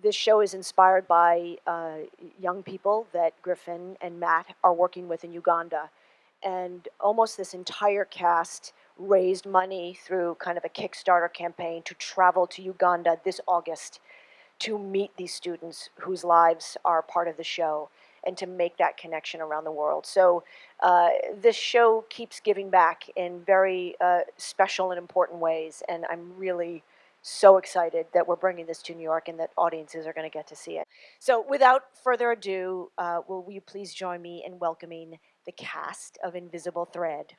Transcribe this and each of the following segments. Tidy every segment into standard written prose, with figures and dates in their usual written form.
this show is inspired by young people that Griffin and Matt are working with in Uganda. And almost this entire cast raised money through kind of a Kickstarter campaign to travel to Uganda this August to meet these students whose lives are part of the show and to make that connection around the world. So this show keeps giving back in very special and important ways, and I'm really so excited that we're bringing this to New York and that audiences are going to get to see it. So without further ado, will you please join me in welcoming the cast of Invisible Thread.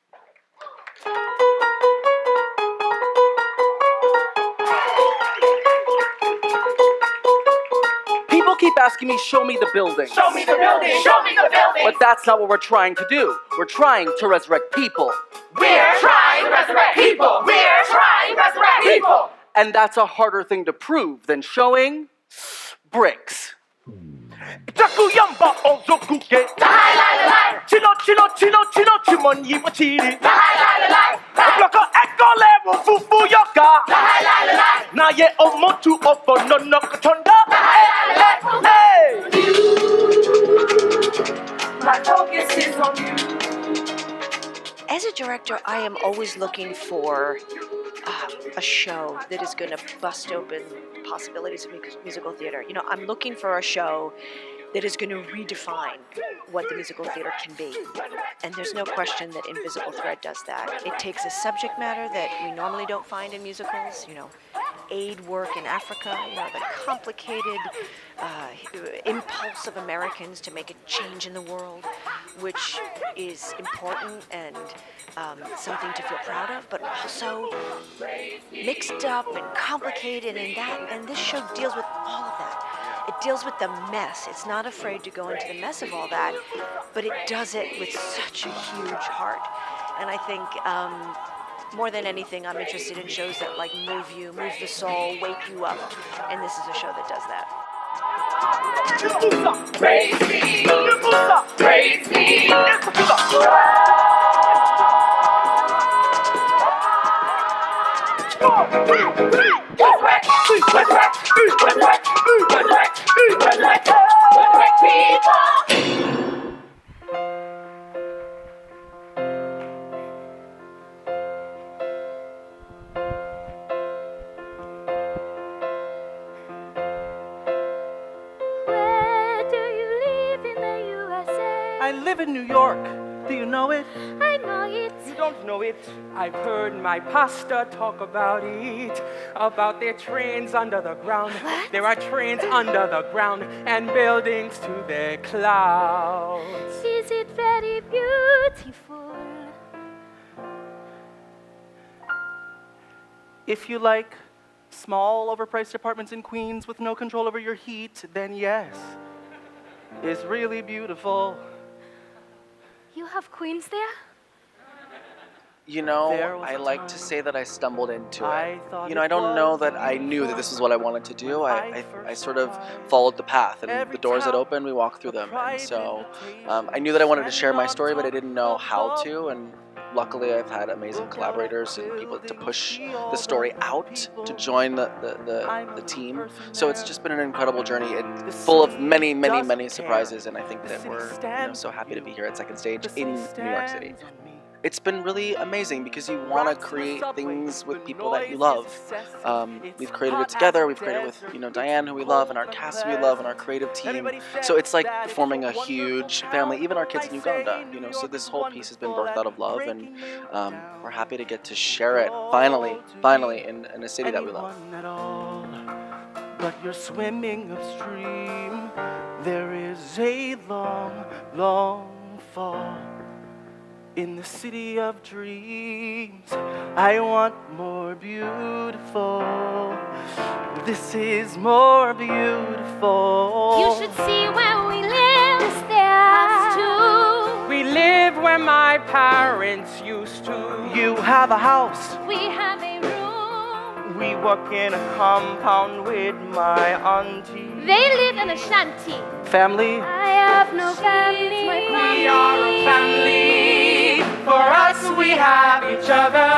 People keep asking me, show me the building. Show me the building. Show me the building. But that's not what we're trying to do. We're trying to resurrect people. We're trying to resurrect people. We're trying to resurrect people. And that's a harder thing to prove than showing bricks. As a director, I am always looking for a show that is going to bust open possibilities of musical theater. You know, I'm looking for a show that is going to redefine what the musical theater can be. And there's no question that Invisible Thread does that. It takes a subject matter that we normally don't find in musicals, you know, aid work in Africa, you know, the complicated impulse of Americans to make a change in the world, which is important and something to feel proud of, but also mixed up and complicated, and this show deals with all of that. It deals with the mess. It's not afraid to go into the mess of all that, but it does it with such a huge heart. And I think more than anything, I'm interested in shows that like move you, move the soul, wake you up, and this is a show that does that. Praise me. Praise me. Resurrect people. I live in New York. Do you know it? I know it. You don't know it. I've heard my pastor talk about it, about their trains under the ground. What? There are trains under the ground and buildings to the clouds. Is it very beautiful? If you like small, overpriced apartments in Queens with no control over your heat, then yes. It's really beautiful. You have queens there? You know, There was I a like to time say that I stumbled into I it. thought You know, I it don't know was that I knew that this was what I wanted to do. I first sort of tried. followed the path, and Every the doors that town opened, we walked through a them. And private so invitation, I knew that I wanted to share my standing story, on but I didn't know top how of to. And luckily, I've had amazing collaborators and people to push the story out to join the team. So it's just been an incredible journey. It's full of many, many, many surprises, and I think that we're so happy to be here at Second Stage in New York City. It's been really amazing because you want to create things with people that you love. We've created it together. We've created it with Diane, who we love, and our cast who we love, and our creative team. So it's like forming a huge family. Even our kids in Uganda, So this whole piece has been birthed out of love, and we're happy to get to share it finally in a city that we love. But you're swimming upstream. There is a long, long fall. In the city of dreams, I want more beautiful. This is more beautiful. You should see where we live. Is there us too? We live where my parents used to. You have a house. We have a room. We work in a compound with my auntie. They live in a shanty. Family. I have no family. We are a family. For us, we have each other.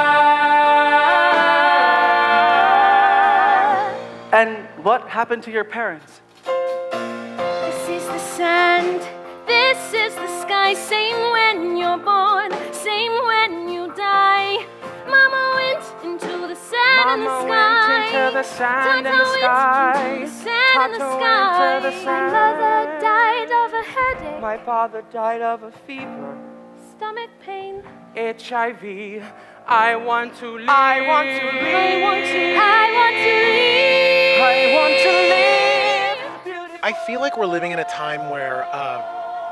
And what happened to your parents? This is the sand, this is the sky. Same when you're born, same when you die. Mama went into the sand and the Mama sky. went into the sand Tata and the sky. went into the sand and the Tata sky. went into the My mother sand. died of a headache, My father died of a fever. stomach pain. HIV. I want to live. I want to live. I want to live. I want to live. I feel like we're living in a time where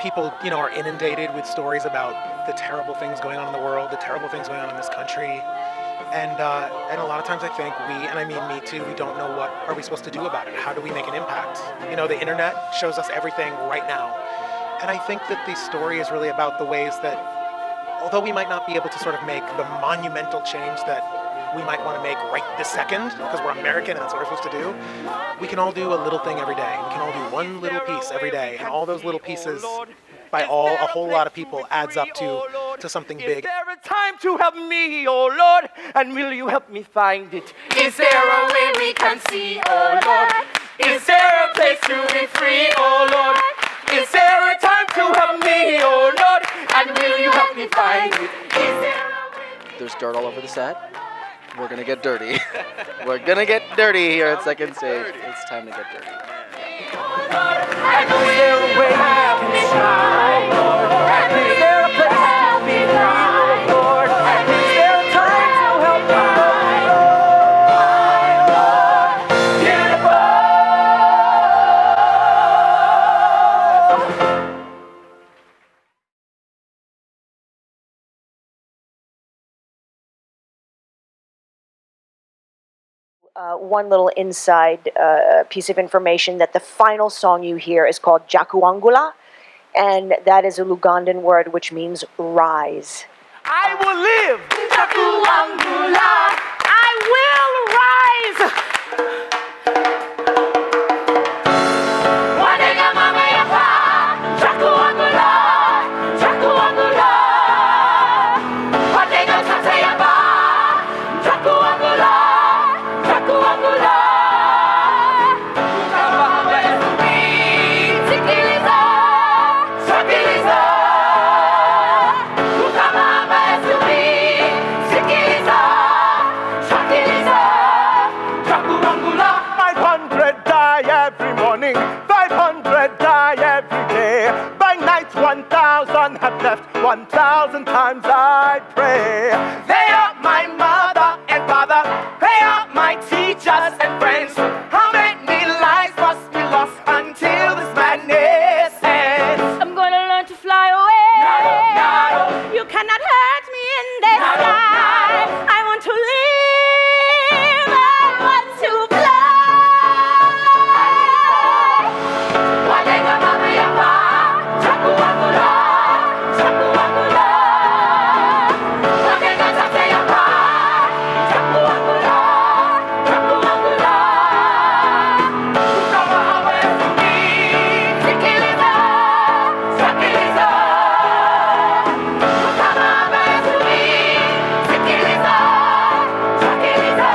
people, are inundated with stories about the terrible things going on in the world, the terrible things going on in this country, and a lot of times I think we, and I mean me too, we don't know what are we supposed to do about it. How do we make an impact? The internet shows us everything right now, and I think that the story is really about the ways that, although we might not be able to sort of make the monumental change that we might want to make right this second, because we're American and that's what we're supposed to do, we can all do a little thing every day. We can all do one little piece every day, and all those little pieces, by a whole lot of people, adds up to something big. Is there a time to help me, oh Lord? And will you help me find it? Is there a way we can see, oh Lord? Is there a place to be free, oh Lord? Is there a time to help me, oh Lord? And will you help me find it? Is there a way? There's dirt all over the set. We're gonna get dirty. We're gonna get dirty here at Second Stage. It's time to get dirty. And is there a way I can shine, Lord? And is there a place to be free, Lord? And is there a time to help me, Lord? Beautiful. One little inside piece of information that the final song you hear is called Jakuangula, and that is a Lugandan word which means rise. I will live. Jakuangula. I will rise. Wanega mama yapa, Jakuangula, Jakuangula. Wanega tata yapa, Jakuangula, Jakuangula. Ukama esumi, sikiliza, sikiliza. Ukama esumi, sikiliza, sikiliza. Jakuangula. 500 die every morning, 500 die every day. By night, 1,000 have left, 1,000 times I pray. They are my mother and father, they are my teachers and friends. How many lives must be lost until this madness ends? I'm gonna learn to fly away. Nado, nado. You cannot hurt me in the Nado, sky. nado. I want to live. I want to fly. Wanega mama yapa, Jakuangula, Jakuangula. Wanega tata yapa, Jakuangula, Jakuangula. Ukama esumi, sikiliza, sikiliza. Ukama esumi, sikiliza, sikiliza.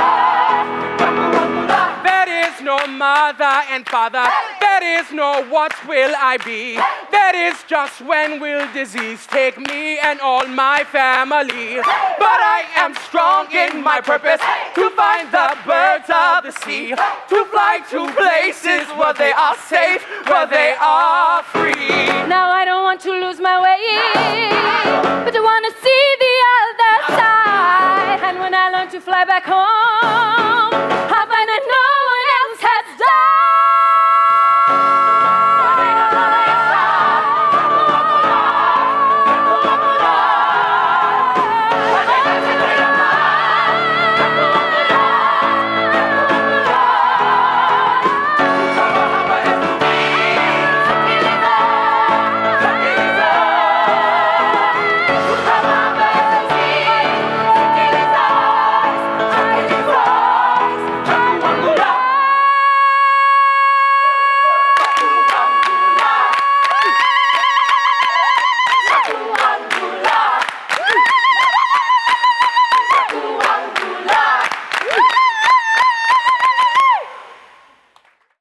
Jakuangula. There is no mother and father. There is no what will I be. There is just when will disease take me and all my family. But I am strong in my purpose to find the birds of the sea, to fly to places where they are safe, where they are free. Now I don't want to lose my way, but I want to see the other side. And when I learn to fly back home, I'll